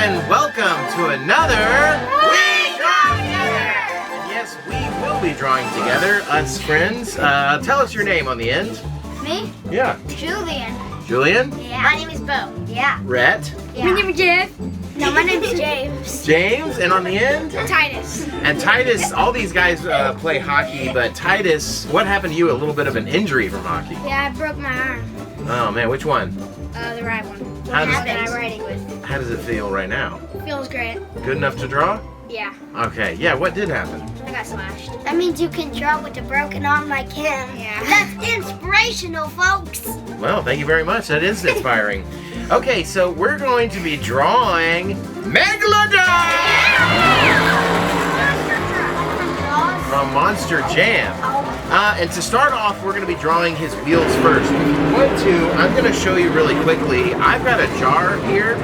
and welcome to another We Draw Together! And yes, we will be drawing together, us friends. Tell us your name on the end. Me? Yeah. Julian. Julian? Yeah. My name is Bo. Yeah. Rhett? Yeah. My name is Jeff. No, my name is James. James, and on the end? Titus. And Titus, all these guys play hockey, but Titus, what happened to you? A little bit of an injury from hockey. Yeah, I broke my arm. Oh man, which one? The right one. How does- That I'm writing with. How does it feel right now? Feels great. Good enough to draw? Yeah. Okay, yeah, what did happen? I got slashed. That means you can draw with a broken arm like him. Yeah. That's inspirational, folks. Well, thank you very much. That is inspiring. Okay, so we're going to be drawing Megalodon from Monster Jam. And to start off, we're going to be drawing his wheels first. I'm going to show you really quickly. I've got a jar here,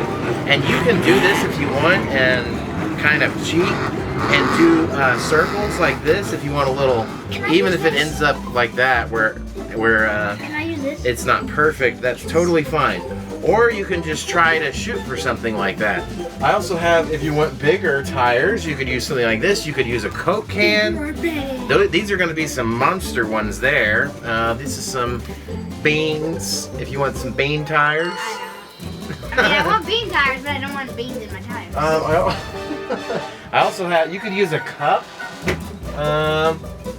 and you can do this if you want and kind of cheat and do circles like this if you want a little, even if it ends up like that where Can I use this? it's not perfect, that's totally fine. Or you can just try to shoot for something like that. I also have, if you want bigger tires, you could use something like this. You could use a Coke can. These are going to be some monster ones there. This is some beans, if you want some bean tires. I want bean tires, but I don't want beans in my tires. I also have, you could use a cup.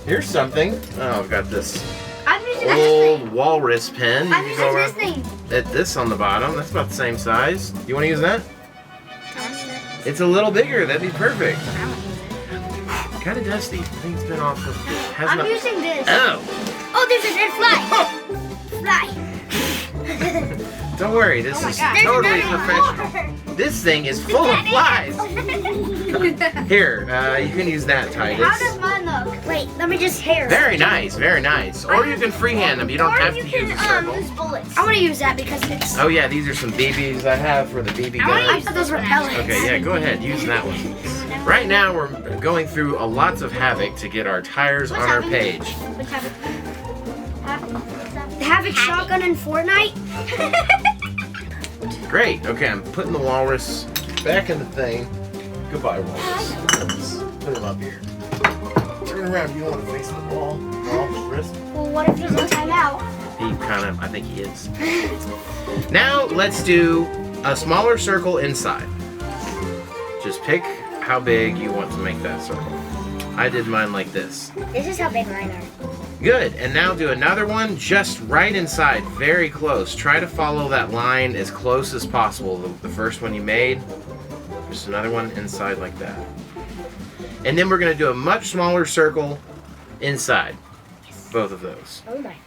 Here's something. Oh, I've got this I'm using old walrus pen. You I'm can go using around- this thing. at this on the bottom. That's about the same size. You want to use that? It's a little bigger. That'd be perfect. I won't use it. Kind of dusty. I think it's been off. I'm using this. Oh, Oh, there's a dead fly. Fly. don't worry. This Oh my is God. totally There's another professional. This thing is full of flies. Here, you can use that, How Titus. does mine look? Wait, let me just hair. Very nice, very nice. Or you can freehand them. You don't have to use a circle. use bullets. I want to use that because it's. Oh yeah, these are some BBs I have for the BB I guns. thought those were pellets. Okay, yeah, go ahead. Use that one. Right now, we're going through a lots of havoc to get our tires on our page. What's happening? Havoc shotgun in Fortnite? Great. Okay, I'm putting the walrus back in the thing. Goodbye, walrus. Let's put him up here. Turn around. You don't want to face the wall. Wrist. Well, what if he's in timeout? He kind of, I think he is. Now, let's do a smaller circle inside. Just pick how big you want to make that circle. I did mine like this. This is how big mine are. Good, and now do another one just right inside, very close. Try to follow that line as close as possible, the first one you made. Just another one inside like that. And then we're gonna do a much smaller circle inside, both of those. Oh my god.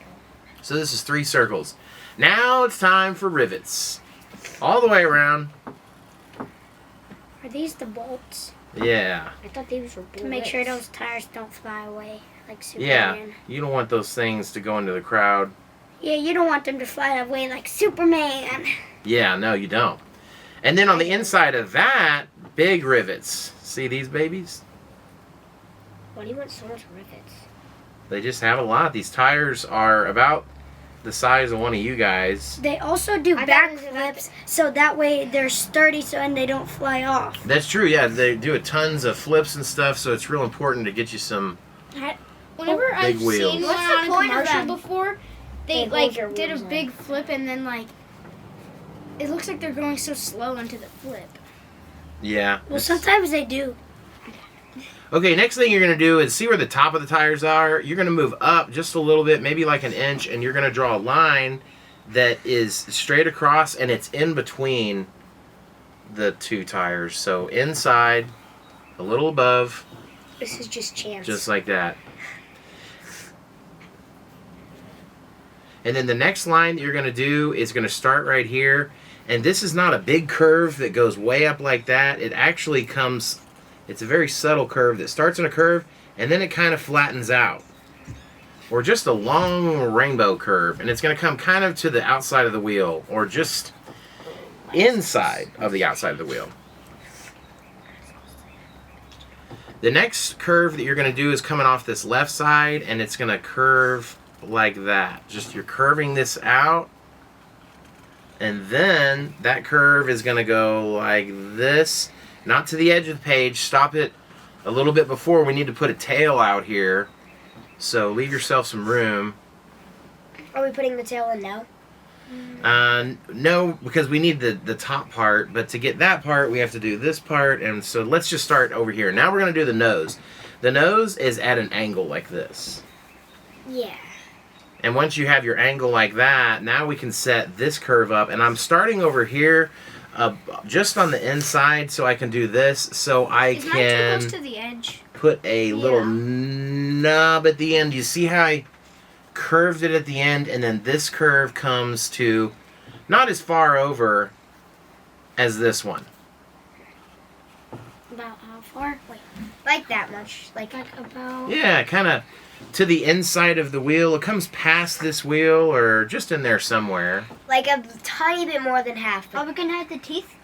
So this is 3 circles. Now it's time for rivets. All the way around. Are these the bolts? Yeah. I thought these were bullets. To make sure those tires don't fly away like Superman. Yeah, you don't want those things to go into the crowd. Yeah, you don't want them to fly away like Superman. Yeah, no, you don't. And then on the inside of that, big rivets. See these babies? What do you want so much rivets? They just have a lot. These tires are about the size of one of you guys. They also do back flips, so that way they're sturdy and they don't fly off. That's true, yeah. They do tons of flips and stuff, so it's real important to get you some Whenever big I've wheels. seen What's one the on a point of commercial them? before, they They like hold your did a wheels in. big flip and then like it looks like they're going so slow into the flip. Yeah. Well, sometimes they do. Okay, next thing you're going to do is see where the top of the tires are. You're going to move up just a little bit, maybe like an inch, and you're going to draw a line that is straight across, and it's in between the 2 tires. So inside, a little above, This is just chance. just like that. And then the next line that you're going to do is going to start right here. And this is not a big curve that goes way up like that. It actually comes, it's a very subtle curve that starts in a curve and then it kind of flattens out. Or just a long rainbow curve. And it's going to come kind of to the outside of the wheel or just inside of the outside of the wheel. The next curve that you're going to do is coming off this left side, and it's going to curve like that. Just you're curving this out And then that curve is going to go like this. Not to the edge of the page. Stop it a little bit before. We need to put a tail out here. So leave yourself some room. Are we putting the tail in now? No, because we need the top part. But to get that part, we have to do this part. And so let's just start over here. Now we're going to do the nose. The nose is at an angle like this. Yeah. And once you have your angle like that, now we can set this curve up. And I'm starting over here just on the inside so I can do this. So I Is mine too can close to the edge? put a little nub at the end. You see how I curved it at the end? And then this curve comes to not as far over as this one. About how far? Wait. Like that much. Like About. Yeah, kind of to the inside of the wheel. It comes past this wheel or just in there somewhere. Like a tiny bit more than half. Are we gonna have the teeth?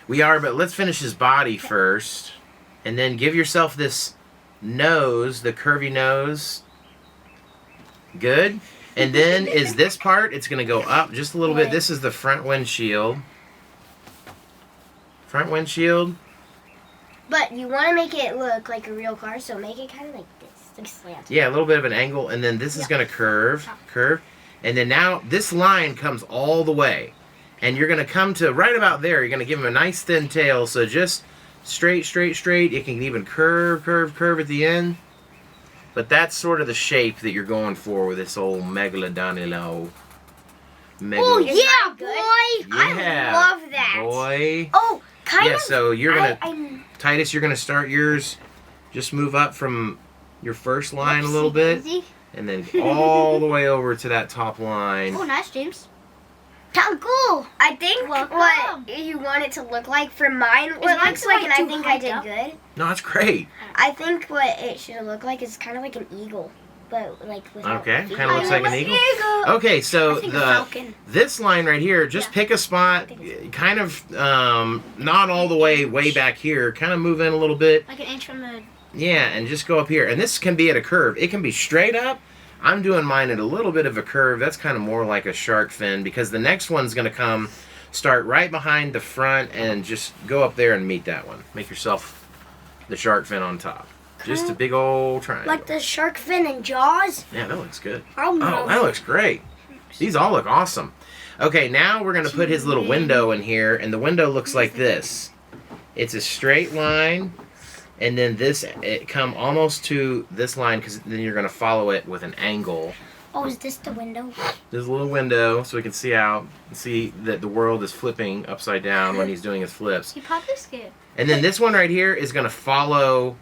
We are, but let's finish his body first. And then give yourself this nose, the curvy nose. Good. And then is this part, it's going to go up just a little bit. This is the front windshield. Front windshield. But you want to make it look like a real car, so make it kind of like this. Like slanted. Yeah, a little bit of an angle. And then this is going to curve. And then now this line comes all the way. And you're going to come to right about there. You're going to give him a nice thin tail. So just straight, straight, straight. You can even curve, curve, curve at the end. But that's sort of the shape that you're going for with this old Megalodon. Oh, yeah, boy. Yeah, I love that. Boy. Oh, kind Yeah, of. so you're going to... Titus, you're going to start yours. Just move up from your first line a little bit. And then all the way over to that top line. Oh, nice, James. How cool. I think Welcome. what you want it to look like for mine, what it mine looks like, and I too think I hyped did up? good. No, it's great. I think what it should look like is kind of like an eagle, but like without Okay, feet. kind of looks like an eagle. Okay, so I think a falcon. this line right here, just pick a spot, kind of not all the way back here, kind of move in a little bit. Like an inch from the. Yeah, and just go up here. And this can be at a curve. It can be straight up. I'm doing mine at a little bit of a curve. That's kind of more like a shark fin because the next one's going to start right behind the front and just go up there and meet that one. Make yourself the shark fin on top. Just a big old triangle. Like the shark fin and Jaws. Yeah, that looks good. Oh, Oh, that looks great. These all look awesome. Okay, now we're going to put his little window in here, and the window looks like this. It's a straight line, and then it come almost to this line, because then you're going to follow it with an angle. Oh, is this the window? There's a little window, so we can see out, and see that the world is flipping upside down when he's doing his flips. He probably scared. And then this one right here is going to follow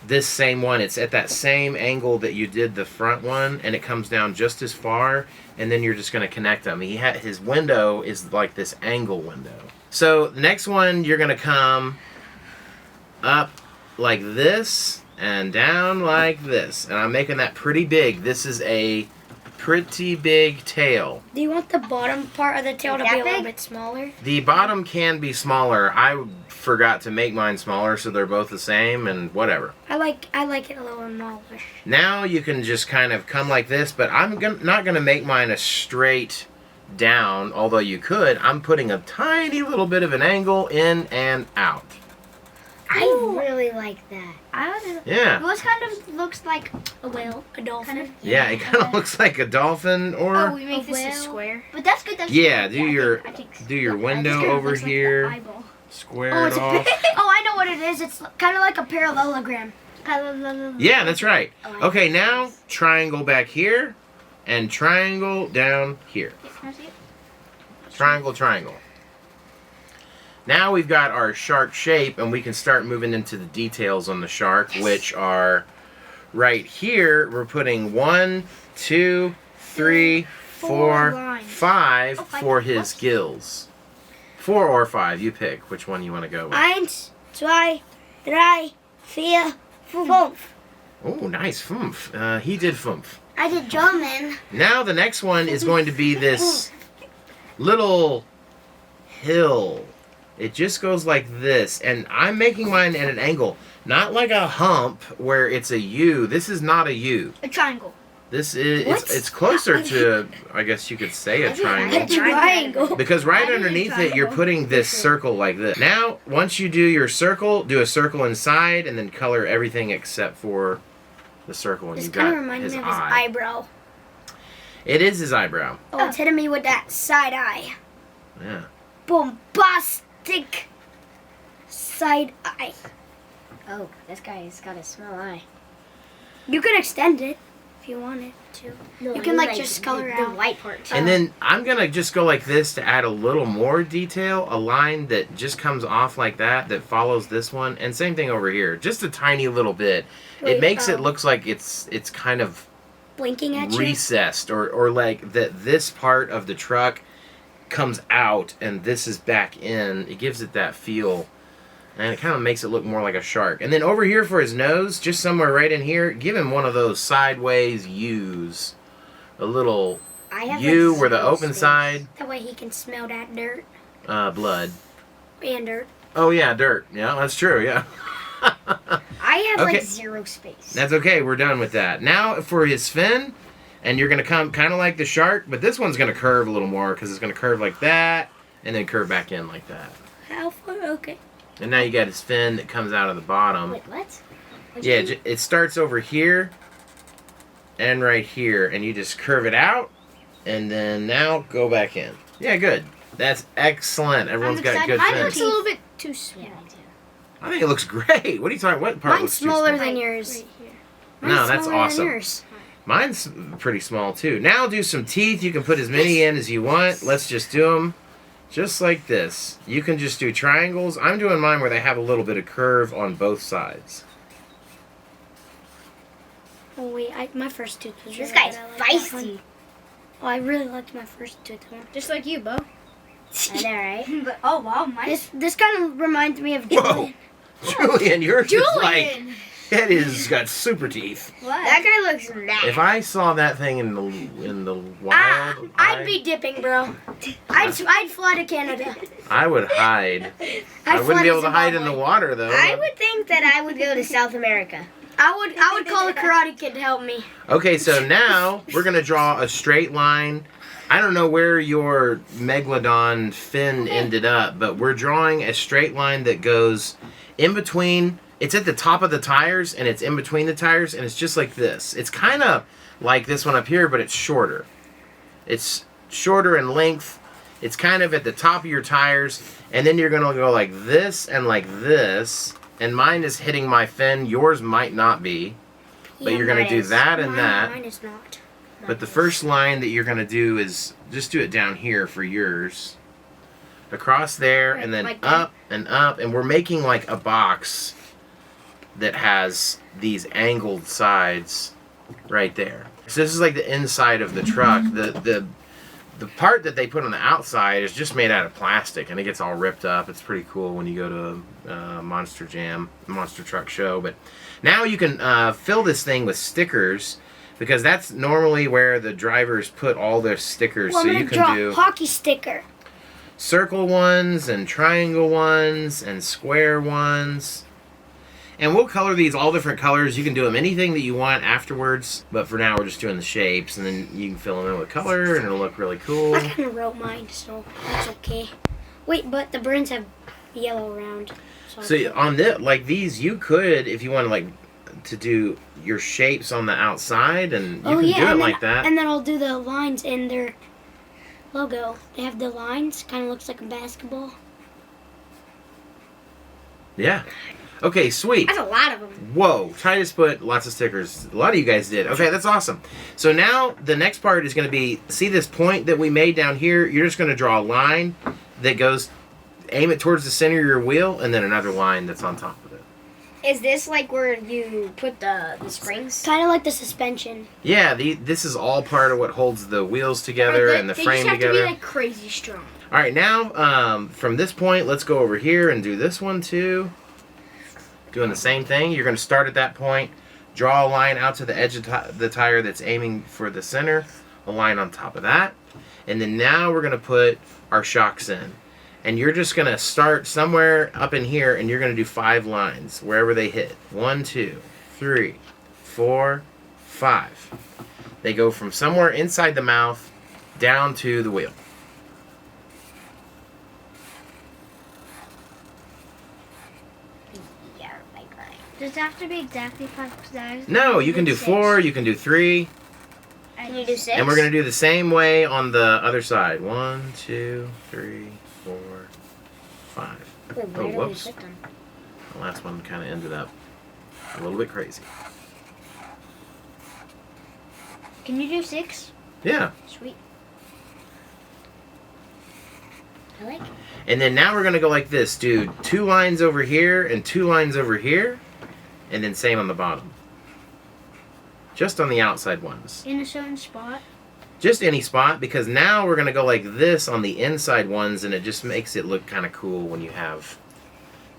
this same one. It's at that same angle that you did the front one, and it comes down just as far, and then you're just going to connect them. His window is like this angle window. So the next one, you're going to come up like this and down like this, and I'm making that pretty big. This is a pretty big tail. Do you want the bottom part of the tail to be a little bit smaller? The bottom can be smaller. I forgot to make mine smaller, so they're both the same, and whatever. I like it a little smaller. Now you can just kind of come like this, but I'm not going to make mine a straight down, although you could. I'm putting a tiny little bit of an angle in and out. I really like that. Yeah. Yours kind of looks like a whale, a dolphin. Kind of. Yeah, it kind of looks like a dolphin, or Oh, we make this a square. But that's good. That's yeah, good. do your window This over looks like the here, eyeball. square it off. Oh, I know what it is. It's kind of like a parallelogram. Yeah, that's right. Oh, Okay, now triangle back here, and triangle down here. Can I see it? Triangle, triangle. Now we've got our shark shape, and we can start moving into the details on the shark, which are right here. We're putting 1, 2, 3, 4, 5 for his gills. 4 or 5, you pick which one you want to go with. 1, 2, 3, 4, 5. Oh, nice, foomph. He did foomph. I did German. Now the next one is going to be this little hill. It just goes like this, and I'm making mine at an angle, not like a hump where it's a U. This is not a U. A triangle. This is What? it's closer to, I guess you could say, a A triangle. triangle. Because right I did a underneath it, you're triangle. putting this circle like this. Now, once you do your circle, do a circle inside, and then color everything except for the circle. And This you kind of got reminds his me of his eye. eyebrow. It is his eyebrow. Oh, it's hitting me with that side eye. Yeah. Bombastic side eye. Oh, this guy's got a small eye. You can extend it if you wanted to. No, You can, like, just color the out. white part. And then I'm going to just go like this to add a little more detail. A line that just comes off like that follows this one. And same thing over here. Just a tiny little bit. Wait, it makes it oh. looks like it's kind of Blinking at you. recessed. Or like that this part of the truck comes out and this is back in. It gives it that feel. And it kind of makes it look more like a shark. And then over here for his nose, just somewhere right in here, give him one of those sideways U's. A little I have U like where the zero open space. side, That way he can smell that dirt blood. and dirt. Oh yeah, dirt. Yeah, that's true, yeah. I have Okay. like zero space. That's okay, we're done with that. Now for his fin, and you're going to come kind of like the shark, but this one's going to curve a little more because it's going to curve like that, and then curve back in like that. How far? Okay. And now you got his fin that comes out of the bottom. Wait, what? Yeah, it starts over here and right here, and you just curve it out, and then now go back in. Yeah, good. That's excellent. Everyone's got good Mine fins. looks a little bit too small. Yeah, I do. I think it looks great. What are you talking? What part Mine's looks too smaller small? than yours. Right here. No, Mine's that's smaller than awesome. yours. Mine's pretty small too. Now do some teeth. You can put as many in as you want. Let's just do them just like this. You can just do triangles. I'm doing mine where they have a little bit of curve on both sides. Oh wait, my first tooth was This really guy's good. I like that feisty. one. Oh, I really liked my first tooth one. Just like you, Bo. I know, right? But, oh wow, mine. This kind of reminds me of Whoa, Julian, yours is like Julian! it is got super teeth. That guy looks mad. If I saw that thing in the wild, I'd be dipping, bro. I'd fly to Canada. I would hide. I I'd wouldn't fly be to able to hide in the Zimbabwe. water though. I would think that I would go to South America. I would call a karate kid to help me. Okay, so now we're gonna draw a straight line. I don't know where your Megalodon fin ended up, but we're drawing a straight line that goes in between. It's at the top of the tires, and it's in between the tires, and it's just like this. It's kind of like this one up here, but it's shorter. It's shorter in length. It's kind of at the top of your tires, and then you're going to go like this and like this, and mine is hitting my fin. Yours might not be, but you're going to mine do is. that and that. Mine is not. But the first line that you're going to do is just do it down here for yours. Across there, and then Like that? up and up, and we're making like a box that has these angled sides right there. So this is like the inside of the truck. The part that they put on the outside is just made out of plastic, and it gets all ripped up. It's pretty cool when you go to a Monster Jam, Monster Truck Show. But now you can fill this thing with stickers, because that's normally where the drivers put all their stickers. Well, So I'm you gonna draw can do a hockey sticker. circle ones and triangle ones and square ones. And we'll color these all different colors. You can do them anything that you want afterwards. But for now, we're just doing the shapes. And then you can fill them in with color, and it'll look really cool. I kind of wrote mine, so that's okay. Wait, but the burns have yellow around. So on this, like these, you could, if you want to, like, to do your shapes on the outside, and you can do it and like that. And then I'll do the lines in their logo. They have the lines, kind of looks like a basketball. Yeah. Okay, sweet. That's a lot of them. Whoa, Titus put lots of stickers. A lot of you guys did. Okay, that's awesome. So now the next part is going to be, see this point that we made down here? You're just going to draw a line that goes, aim it towards the center of your wheel, and then another line that's on top of it. Is this like where you put the springs? Kind of like the suspension. Yeah, this is all part of what holds the wheels together and the frame They just have together. to be like crazy strong. All right, now from this point, let's go over here and do this one too. Doing the same thing. You're going to start at that point, draw a line out to the edge of the tire that's aiming for the center, a line on top of that, and then now we're going to put our shocks in. And you're just going to start somewhere up in here, and you're going to do 5 lines wherever they hit. 1, 2, 3, 4, 5. They go from somewhere inside the mouth down to the wheel. Yeah, like mine. Does it have to be exactly 5 size? No, you can do 4, you can do 3. Can you do 6? And we're going to do the same way on the other side. 1, 2, 3, 4, 5. Wait, where do whoops. we put them? The last one kind of ended up a little bit crazy. Can you do 6? Yeah. Sweet. I like it. And then now we're going to go like this. Do 2 lines over here and 2 lines over here. And then same on the bottom. Just on the outside ones. In a certain spot? Just any spot, because now we're going to go like this on the inside ones, and it just makes it look kind of cool when you have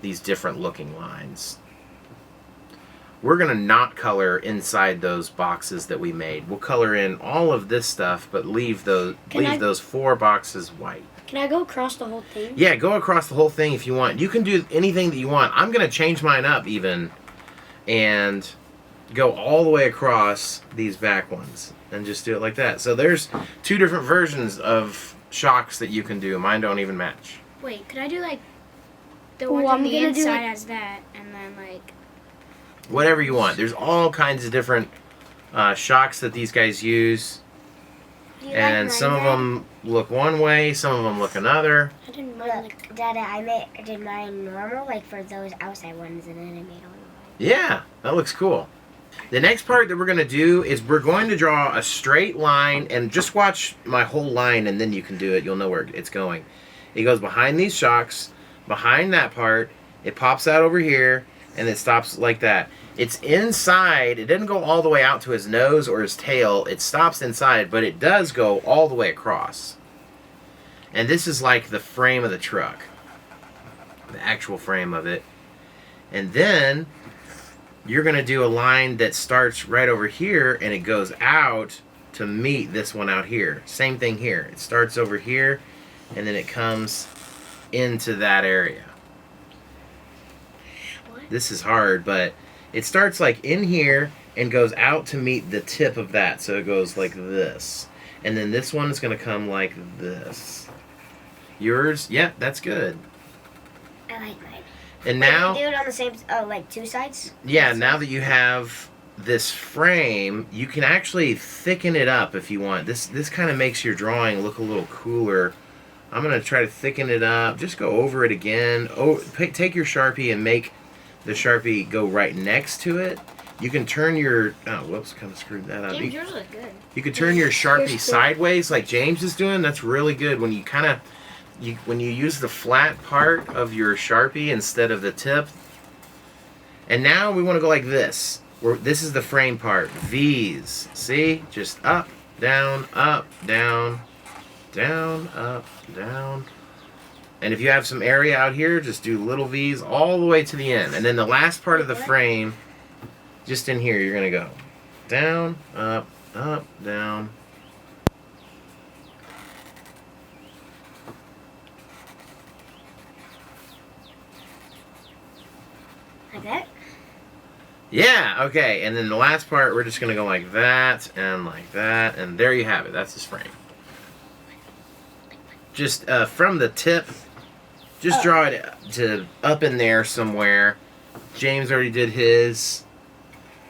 these different looking lines. We're going to not color inside those boxes that we made. We'll color in all of this stuff, but leave those 4 boxes white. Can I go across the whole thing? Yeah, go across the whole thing if you want. You can do anything that you want. I'm going to change mine up even and go all the way across these back ones and just do it like that. So there's 2 different versions of shocks that you can do. Mine don't even match. Wait, could I do like the Ooh, one I'm on the gonna do inside it- as that, and then like Whatever you want. There's all kinds of different shocks that these guys use. Do you And like some mine, of them look one way, some of them look another. I didn't look, Dada, I did mine normal, like for those outside ones, and then I made all of Yeah, that looks cool. The next part that we're going to do is we're going to draw a straight line, and just watch my whole line and then you can do it. You'll know where it's going. It goes behind these shocks, behind that part, it pops out over here, and it stops like that. It's inside. It doesn't go all the way out to his nose or his tail. It stops inside, but it does go all the way across. And this is like the frame of the truck. The actual frame of it. And then you're going to do a line that starts right over here and it goes out to meet this one out here. Same thing here. It starts over here and then it comes into that area. What? This is hard, but it starts like in here and goes out to meet the tip of that. So it goes like this. And then this one is going to come like this. Yours? Yeah, that's good. I like mine. And Wait, now... do it on the same, like 2 sides? Yeah, now that you have this frame, you can actually thicken it up if you want. This kind of makes your drawing look a little cooler. I'm going to try to thicken it up. Just go over it again. Oh, take your Sharpie and make the Sharpie go right next to it. You can turn your... Oh, whoops, kind of screwed that up. James, yours look good. You could turn your Sharpie Yours too. sideways like James is doing. That's really good when you kind of... when you use the flat part of your Sharpie instead of the tip. And now we want to go like this. This is the frame part. V's. See? Just up, down, down, up, down. And if you have some area out here, just do little V's all the way to the end. And then the last part of the frame, just in here, you're going to go down, up, down. Like that? Yeah, okay. And then the last part, we're just going to go like that, and there you have it. That's his frame. Just from the tip, just draw it to up in there somewhere. James already did his,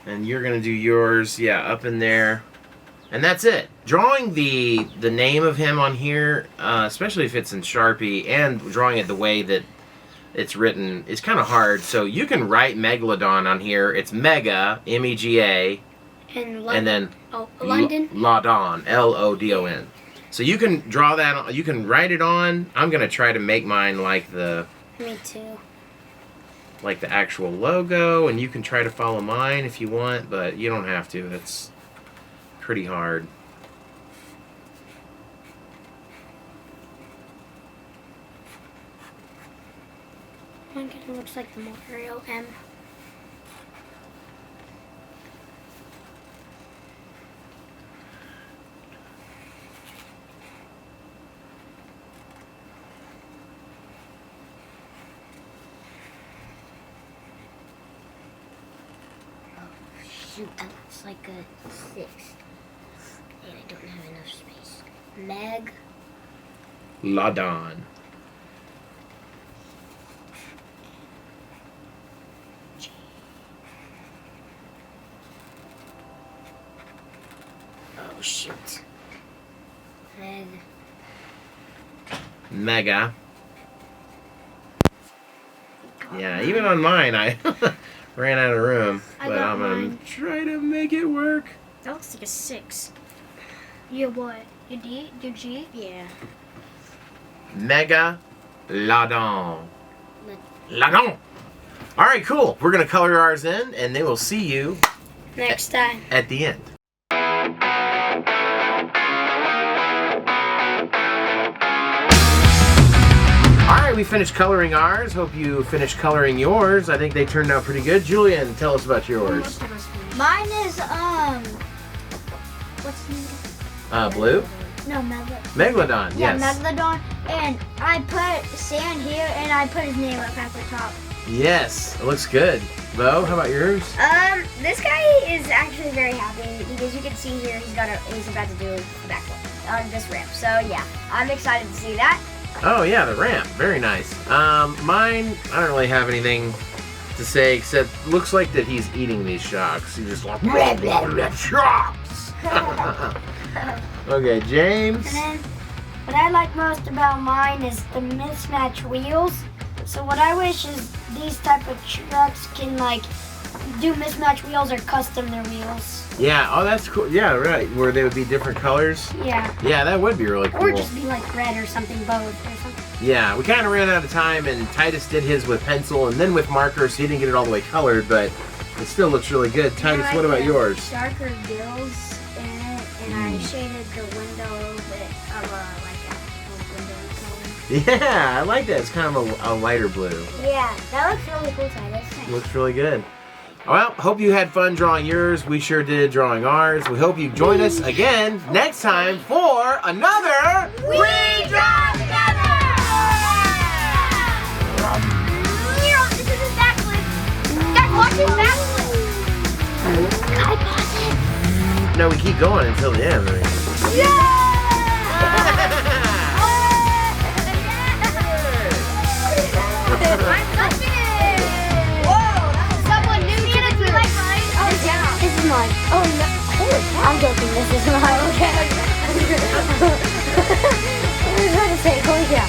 and you're going to do yours. Yeah, up in there. And that's it. Drawing the name of him on here, especially if it's in Sharpie, and drawing it the way that it's written is kind of hard. So you can write Megalodon on here. It's Mega, M-E-G-A, and then London. Lodon, L-O-D-O-N. So you can draw that. You can write it on. I'm gonna try to make mine like the Me too. actual logo, and you can try to follow mine if you want, but you don't have to. It's pretty hard. Mine kind of looks like the Mario M. Shoot, that looks like a 6. And I don't have enough space. Megalodon. Oh, shoot. Mega. Yeah, even on mine, I ran out of room. I But got I'm gonna mine. try to make it work. That looks like a 6. You what? You D? You G? Yeah. Megalodon. Ladon. All right, cool. We're gonna color ours in, and then we'll see you Next time. at the end. All right, we finished coloring ours. Hope you finished coloring yours. I think they turned out pretty good. Julian, tell us about yours. Most of us finished. Mine is what's the name? Blue? No, Megalodon, Yeah, yes. Megalodon. And I put sand here, and I put his name up at the top. Yes, it looks good. Bo, how about yours? This guy is actually very happy because you can see here he's about to do the backflip on this ramp. So yeah, I'm excited to see that. Oh yeah, the ramp. Very nice. Mine, I don't really have anything to say except looks like that he's eating these sharks. He's just like blah blah blah sharks. Okay, James. And then what I like most about mine is the mismatch wheels. So what I wish is these type of trucks can like do mismatch wheels or custom their wheels. Yeah, oh that's cool. Yeah, right. Where they would be different colors. Yeah. Yeah, that would be really cool. Or just be like red or something, both or something. Yeah, we kind of ran out of time, and Titus did his with pencil and then with marker, so he didn't get it all the way colored, but it still looks really good. Titus, what about yours? Darker gills in it, and I shaded the window with window color. Yeah, I like that. It's kind of a lighter blue. Yeah, that looks really cool, Titus. Looks really good. Well, hope you had fun drawing yours. We sure did drawing ours. We hope you join us again next time for another We Draw Together! This is his backflip. Guys, watch his backflip. Guy, pause it. No, we keep going until the end. I'm touching it! Whoa, that was someone new to the group. Like mine? Oh, yeah. This is mine. Oh, no. Holy cow. I'm joking. This is mine. Okay. I was trying to say, holy cow.